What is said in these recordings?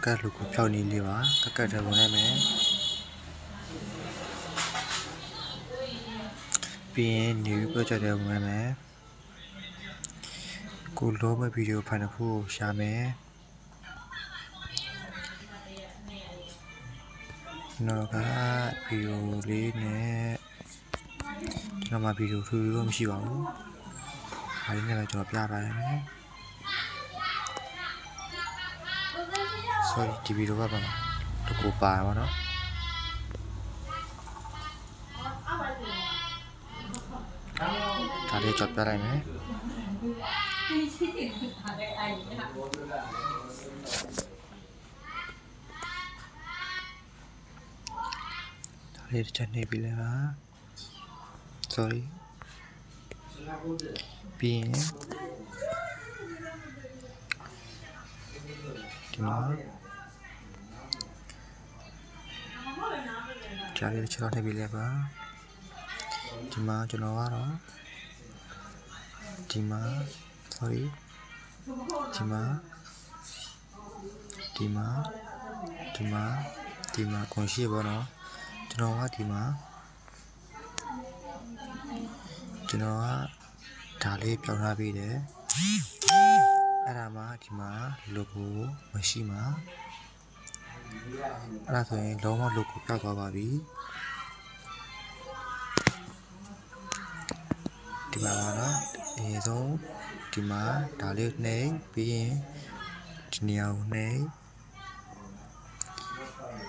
ကတ်လူကိုဖြောက်နေလေးပါကတ်တယ်ဝင်လိုက်မယ်ပြီးရင် new project တွေဝင်မယ်ကိုလုံးမဲ့ဗီဒီယိုဖိုင်တစ်ခုကိုရှာမယ်နော်ကဗီဒီယိုလေးနဲ့ကျွန်တော်မှဗီဒီယိုထူးလို့မရှိပါဘူးဒါလေးနဲ့ပဲကျွန်တော်ပြပါရမယ် sorry ဒီဗီဒီယိုကပါတကူပါပါနော်ဒါလေးကြော်ပြလိုက်မယ်ဒါလေးတစ်ချက်နေပြီလေပါ sorry ပြီးရင်ဒီမှာကြားရတဲ့ချက်နေပြီလေပါဒီမှာကျွန်တော်ကတော့ဒီမှာ sorry ဒီမှာကွန်ရှိပါတော့ကျွန်တော်ကဒီမှာကျွန်တော်ကဒါလေးပြောင်းထားပြီးတယ်အဲ့ဒါမှဒီမှာ logo မရှိမှာအဲ့ဒါဆိုရင်လုံးဝ logo ပြောက်သွားပါပြီဒီမှာပါနော်အရင်ဆုံးဒီမှာဒါလေးနှိပ်ပြီးရင်ဒီနေရာကိုနှိပ်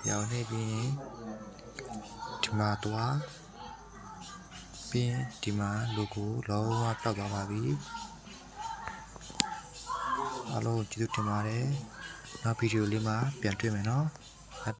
ရောင်းနှိပ်ပြီးရင်ဒီမှာတော့ပြီးရင်ဒီမှာ logo လုံးဝပြောက်သွားပါပြီအားလုံးကျေးဇူးတင်ပါတယ်နောက်ဗီဒီယိုလေးမှာပြန်တွေ့မယ်နော်